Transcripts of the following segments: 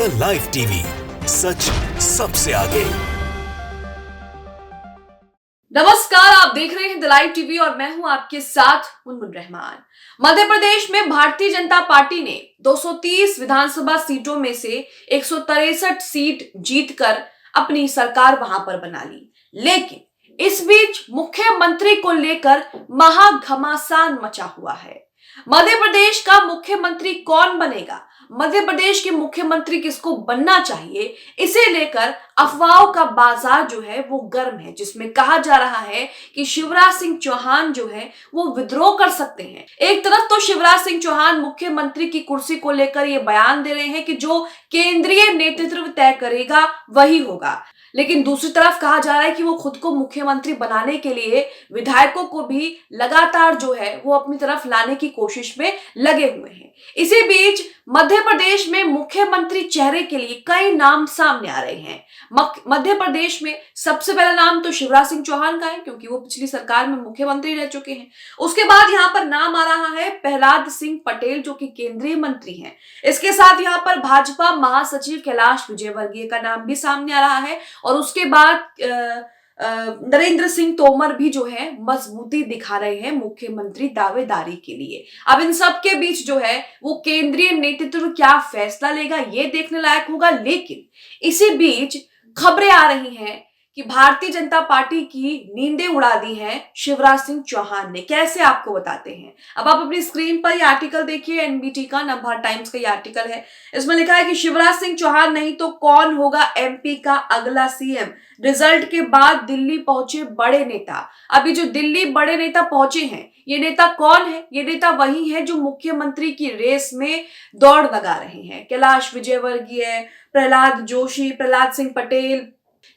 The live TV, सच सबसे आगे। नमस्कार, आप देख रहे हैं द लाइव टीवी और मैं हूं आपके साथ मुनमुन रहमान। मध्य प्रदेश में भारतीय जनता पार्टी ने 230 विधानसभा सीटों में से 163 सीट जीतकर अपनी सरकार वहां पर बना ली। लेकिन इस बीच मुख्यमंत्री को लेकर महाघमासान मचा हुआ है। मध्य प्रदेश का मुख्यमंत्री कौन बनेगा, मध्य प्रदेश के मुख्यमंत्री किसको बनना चाहिए, इसे लेकर अफवाहों का बाजार जो है वो गर्म है, जिसमें कहा जा रहा है कि शिवराज सिंह चौहान जो है वो विद्रोह कर सकते हैं। एक तरफ तो शिवराज सिंह चौहान मुख्यमंत्री की कुर्सी को लेकर ये बयान दे रहे हैं कि जो केंद्रीय नेतृत्व तय करेगा वही होगा, लेकिन दूसरी तरफ कहा जा रहा है कि वो खुद को मुख्यमंत्री बनाने के लिए विधायकों को भी लगातार जो है वो अपनी तरफ लाने की कोशिश में लगे हुए हैं। इसी बीच मध्य प्रदेश में मुख्यमंत्री चेहरे के लिए कई नाम सामने आ रहे हैं। मध्य प्रदेश में सबसे पहला नाम तो शिवराज सिंह चौहान का है, क्योंकि वो पिछली सरकार में मुख्यमंत्री रह चुके हैं। उसके बाद यहाँ पर नाम आ रहा है प्रहलाद सिंह पटेल, जो कि केंद्रीय मंत्री हैं। इसके साथ यहाँ पर भाजपा महासचिव कैलाश विजयवर्गीय का नाम भी सामने आ रहा है और उसके बाद नरेंद्र सिंह तोमर भी जो है मजबूती दिखा रहे हैं मुख्यमंत्री दावेदारी के लिए। अब इन सब के बीच जो है वो केंद्रीय नेतृत्व क्या फैसला लेगा ये देखने लायक होगा। लेकिन इसी बीच खबरें आ रही हैं कि भारतीय जनता पार्टी की नींदें उड़ा दी हैं शिवराज सिंह चौहान ने। कैसे, आपको बताते हैं। अब आप अपनी स्क्रीन पर ये आर्टिकल देखिए, एनबीटी का, नवभारत टाइम्स का ये आर्टिकल है। इसमें लिखा है कि शिवराज सिंह चौहान नहीं तो कौन होगा एमपी का अगला सीएम। रिजल्ट के बाद दिल्ली पहुंचे बड़े नेता। अभी जो दिल्ली बड़े नेता पहुंचे हैं, ये नेता कौन है? ये नेता वही है जो मुख्यमंत्री की रेस में दौड़ लगा रहे हैं। कैलाश विजयवर्गीय, प्रहलाद जोशी, प्रहलाद सिंह पटेल,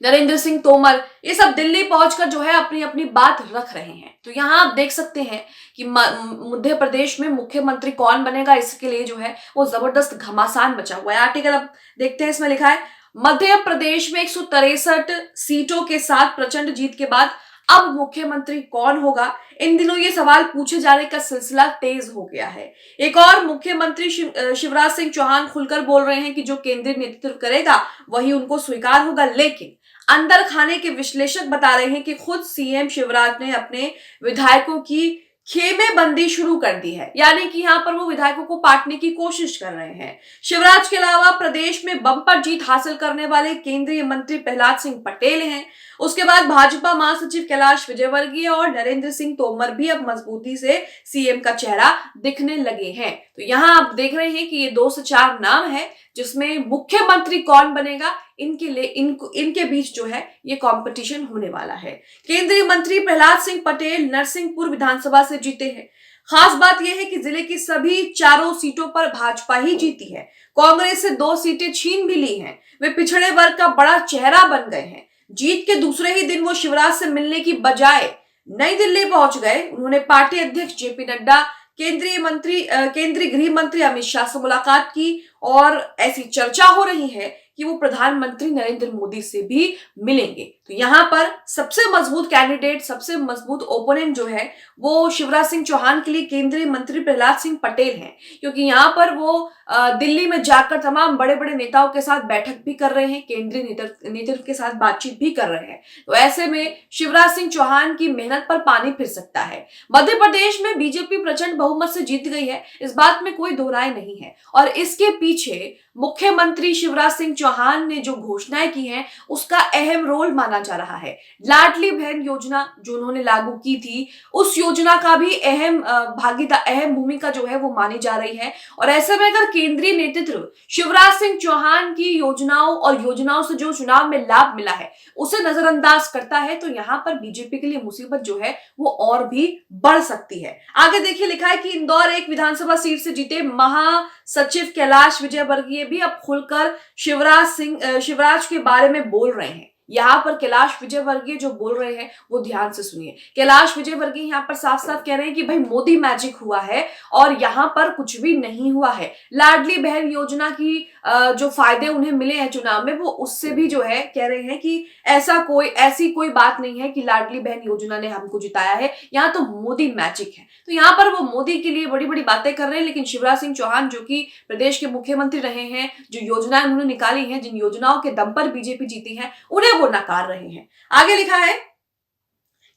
नरेंद्र सिंह तोमर, ये सब दिल्ली पहुंचकर जो है अपनी अपनी बात रख रहे हैं। तो यहाँ आप देख सकते हैं कि मध्य प्रदेश में मुख्यमंत्री कौन बनेगा, इसके लिए जो है वो जबरदस्त घमासान मचा हुआ है। आर्टिकल अब देखते हैं, इसमें लिखा है मध्य प्रदेश में 163 सीटों के साथ प्रचंड जीत के बाद अब मुख्यमंत्री कौन होगा। इन दिनों ये सवाल पूछे जाने का सिलसिला तेज हो गया है। एक और मुख्यमंत्री शिवराज सिंह चौहान खुलकर बोल रहे हैं कि जो केंद्रीय नेतृत्व करेगा वही उनको स्वीकार होगा। लेकिन अंदर खाने के विश्लेषक बता रहे हैं कि खुद सीएम शिवराज ने अपने विधायकों की खेमेबंदी शुरू कर दी है, यानी कि यहाँ पर वो विधायकों को पाटने की कोशिश कर रहे हैं। शिवराज के अलावा प्रदेश में बम्पर जीत हासिल करने वाले केंद्रीय मंत्री प्रहलाद सिंह पटेल हैं। उसके बाद भाजपा महासचिव कैलाश विजयवर्गीय और नरेंद्र सिंह तोमर भी अब मजबूती से सीएम का चेहरा दिखने लगे हैं। तो यहाँ आप देख रहे हैं कि ये 2 से 4 नाम है, जिसमें मुख्यमंत्री कौन बनेगा इनके बीच जो है ये कंपटीशन होने वाला है। केंद्रीय मंत्री प्रहलाद सिंह पटेल नरसिंहपुर विधानसभा से जीते हैं। खास बात यह है कि जिले की सभी 4 सीटों पर भाजपा ही जीती है। कांग्रेस से 2 सीटें छीन भी ली हैं। वे पिछड़े वर्ग का बड़ा चेहरा बन गए हैं। जीत के दूसरे ही दिन वो शिवराज से मिलने की बजाय नई दिल्ली पहुंच गए। उन्होंने पार्टी अध्यक्ष जेपी नड्डा, केंद्रीय गृह मंत्री अमित शाह से मुलाकात की और ऐसी चर्चा हो रही है कि वो प्रधानमंत्री नरेंद्र मोदी से भी मिलेंगे। तो यहाँ पर सबसे मजबूत कैंडिडेट, सबसे मजबूत ओपोनेंट जो है वो शिवराज सिंह चौहान के लिए केंद्रीय मंत्री प्रहलाद सिंह पटेल हैं, क्योंकि यहाँ पर वो दिल्ली में जाकर तमाम बड़े बड़े नेताओं के साथ बैठक भी कर रहे हैं, केंद्रीय नेतृत्व के साथ बातचीत भी कर रहे हैं। तो ऐसे में शिवराज सिंह चौहान की मेहनत पर पानी फिर सकता है। मध्य प्रदेश में बीजेपी प्रचंड बहुमत से जीत गई है, इस बात में कोई दो राय नहीं है। और इसके पीछे मुख्यमंत्री शिवराज सिंह चौहान ने जो घोषणाएं की हैं उसका अहम रोल माना जा रहा है। लाडली बहन योजना जो उन्होंने लागू की थी, उस योजना का भी अहम भूमिका जो है वो मानी जा रही है। और ऐसे में अगर केंद्रीय नेतृत्व शिवराज सिंह चौहान की योजनाओं से जो चुनाव में लाभ मिला है उसे नजरअंदाज करता है, तो यहाँ पर बीजेपी के लिए मुसीबत जो है वो और भी बढ़ सकती है। आगे देखिए, लिखा है कि इंदौर 1 विधानसभा सीट से जीते महासचिव कैलाश विजयवर्गीय भी अब खुलकर शिवराज के बारे में बोल रहे हैं। यहाँ पर कैलाश विजयवर्गीय जो बोल रहे हैं वो ध्यान से सुनिए। कैलाश विजयवर्गीय यहाँ पर साफ साफ कह रहे हैं कि भाई मोदी मैजिक हुआ है और यहाँ पर कुछ भी नहीं हुआ है। लाडली बहन योजना की जो फायदे उन्हें मिले हैं चुनाव में, वो उससे भी जो है कह रहे हैं कि ऐसी कोई बात नहीं है कि लाडली बहन योजना ने हमको जिताया है, यहाँ तो मोदी मैजिक है। तो यहाँ पर वो मोदी के लिए बड़ी बड़ी बातें कर रहे हैं, लेकिन शिवराज सिंह चौहान जो कि प्रदेश के मुख्यमंत्री रहे हैं, जो योजनाएं उन्होंने निकाली हैं, जिन योजनाओं के दम पर बीजेपी जीती है, उन्हें वो नकार रहे हैं। आगे लिखा है,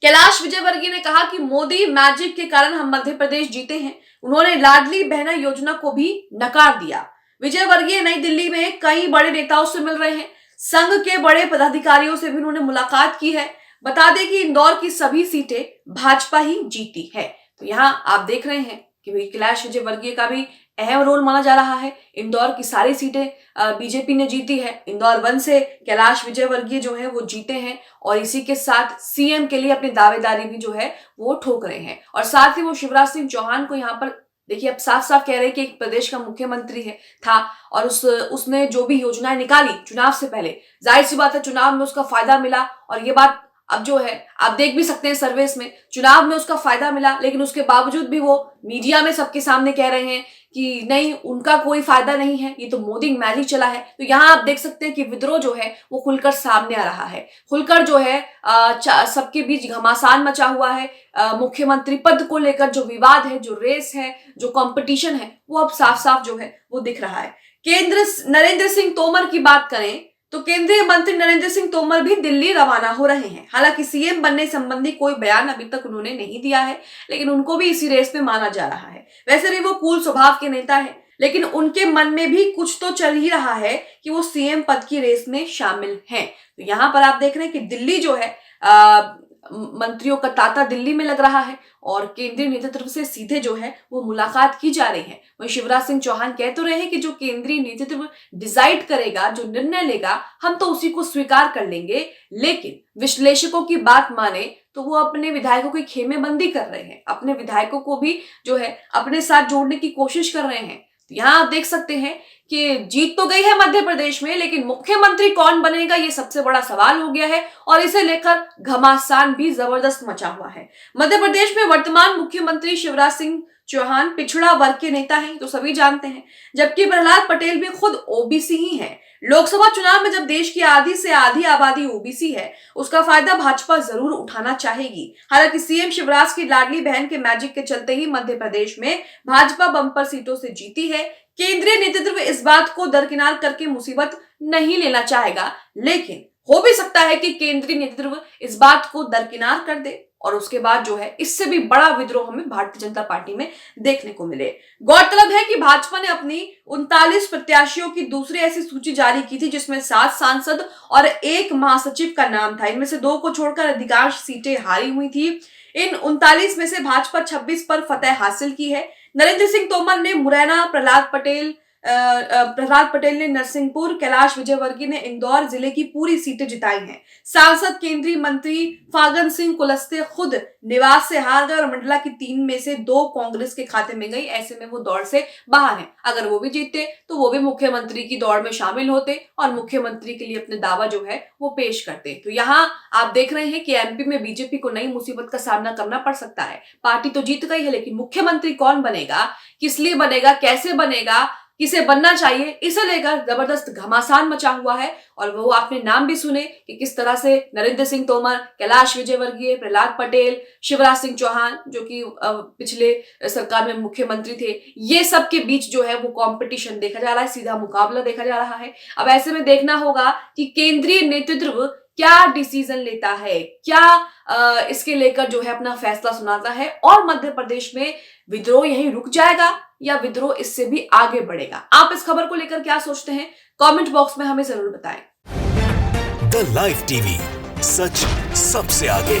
कैलाश विजयवर्गीय ने कहा कि मोदी मैजिक के कारण हम मध्य प्रदेश जीते हैं। उन्होंने लाडली बहना योजना को भी नकार दिया। विजयवर्गीय नई दिल्ली में कई बड़े नेताओं से मिल रहे हैं, संघ के बड़े पदाधिकारियों से भी उन्होंने मुलाकात की है। बता दें कि इंदौर की सभी सीटें भाजपा ही जीती है। तो यहाँ आप देख रहे हैं कि कैलाश विजयवर्गीय का भी अहम रोल माना जा रहा है। इंदौर की सारी सीटें बीजेपी ने जीती है। इंदौर 1 से कैलाश विजयवर्गीय जो है वो जीते हैं और इसी के साथ सीएम के लिए अपनी दावेदारी भी जो है वो ठोक रहे हैं। और साथ ही वो शिवराज सिंह चौहान को यहाँ पर देखिए अब साफ साफ कह रहे हैं कि एक प्रदेश का मुख्यमंत्री था और उसने जो भी योजनाएं निकाली चुनाव से पहले, जाहिर सी बात है चुनाव में उसका फायदा मिला। और ये बात अब जो है आप देख भी सकते हैं सर्वेस में, चुनाव में उसका फायदा मिला, लेकिन उसके बावजूद भी वो मीडिया में सबके सामने कह रहे हैं कि नहीं उनका कोई फायदा नहीं है, ये तो मोदी मैजिक चला है। तो यहाँ आप देख सकते हैं कि विद्रोह जो है वो खुलकर सामने आ रहा है, खुलकर जो है सबके बीच घमासान मचा हुआ है। मुख्यमंत्री पद को लेकर जो विवाद है, जो रेस है, जो कंपटीशन है, वो अब साफ साफ जो है वो दिख रहा है। नरेंद्र सिंह तोमर की बात करें तो केंद्रीय मंत्री नरेंद्र सिंह तोमर भी दिल्ली रवाना हो रहे हैं। हालांकि सीएम बनने संबंधी कोई बयान अभी तक उन्होंने नहीं दिया है, लेकिन उनको भी इसी रेस में माना जा रहा है। वैसे भी वो कूल स्वभाव के नेता है, लेकिन उनके मन में भी कुछ तो चल ही रहा है कि वो सीएम पद की रेस में शामिल हैं। तो यहाँ पर आप देख रहे हैं कि दिल्ली जो है मंत्रियों का तांता दिल्ली में लग रहा है और केंद्रीय नेतृत्व से सीधे जो है वो मुलाकात की जा रही है। वहीं शिवराज सिंह चौहान कह तो रहे हैं कि जो केंद्रीय नेतृत्व डिसाइड करेगा, जो निर्णय लेगा, हम तो उसी को स्वीकार कर लेंगे। लेकिन विश्लेषकों की बात माने तो वो अपने विधायकों की खेमेबंदी कर रहे हैं, अपने विधायकों को भी जो है अपने साथ जोड़ने की कोशिश कर रहे हैं। यहाँ आप देख सकते हैं कि जीत तो गई है मध्य प्रदेश में, लेकिन मुख्यमंत्री कौन बनेगा ये सबसे बड़ा सवाल हो गया है और इसे लेकर घमासान भी जबरदस्त मचा हुआ है। मध्य प्रदेश में वर्तमान मुख्यमंत्री शिवराज सिंह चौहान पिछड़ा वर्ग के नेता हैं, तो सभी जानते हैं, जबकि प्रहलाद पटेल भी खुद ओबीसी ही हैं। लोकसभा चुनाव में जब देश की आधी से आधी आबादी ओबीसी है, उसका फायदा भाजपा जरूर उठाना चाहेगी। हालांकि सीएम शिवराज की लाडली बहन के मैजिक के चलते ही मध्य प्रदेश में भाजपा बंपर सीटों से जीती है। केंद्रीय नेतृत्व इस बात को दरकिनार करके मुसीबत नहीं लेना चाहेगा, लेकिन हो भी सकता है कि केंद्रीय नेतृत्व इस बात को दरकिनार कर दे और उसके बाद जो है इससे भी बड़ा विद्रोह हमें भारतीय जनता पार्टी में देखने को मिले। गौरतलब है कि भाजपा ने अपनी 39 प्रत्याशियों की दूसरी ऐसी सूची जारी की थी जिसमें 7 सांसद और 1 महासचिव का नाम था। इनमें से 2 को छोड़कर अधिकांश सीटें हारी हुई थी। इन 39 में से भाजपा 26 पर फतेह हासिल की है। नरेंद्र सिंह तोमर ने मुरैना, प्रहलाद पटेल ने नरसिंहपुर, कैलाश विजयवर्गीय ने इंदौर जिले की पूरी सीटें जिताई हैं। सांसद केंद्रीय मंत्री फागन सिंह कुलस्ते खुद निवास से हार गए और मंडला की 3 में से 2 कांग्रेस के खाते में गई। ऐसे में वो दौड़ से बाहर हैं। अगर वो भी जीतते तो वो भी मुख्यमंत्री की दौड़ में शामिल होते और मुख्यमंत्री के लिए अपने दावा जो है वो पेश करते। तो यहाँ आप देख रहे हैं कि एमपी में बीजेपी को नई मुसीबत का सामना करना पड़ सकता है। पार्टी तो जीत गई है, लेकिन मुख्यमंत्री कौन बनेगा, किस लिए बनेगा, कैसे बनेगा, किसे बनना चाहिए, इसे लेकर जबरदस्त घमासान मचा हुआ है। और वो आपने नाम भी सुने कि किस तरह से नरेंद्र सिंह तोमर, कैलाश विजयवर्गीय, प्रहलाद पटेल, शिवराज सिंह चौहान जो कि पिछले सरकार में मुख्यमंत्री थे, ये सब के बीच जो है वो कंपटीशन देखा जा रहा है, सीधा मुकाबला देखा जा रहा है। अब ऐसे में देखना होगा कि केंद्रीय नेतृत्व क्या डिसीजन लेता है, क्या इसके लेकर जो है अपना फैसला सुनाता है और मध्य प्रदेश में विद्रोह यहीं रुक जाएगा या विद्रोह इससे भी आगे बढ़ेगा। आप इस खबर को लेकर क्या सोचते हैं, कमेंट बॉक्स में हमें जरूर बताएं। द लाइव टीवी, सच सबसे आगे।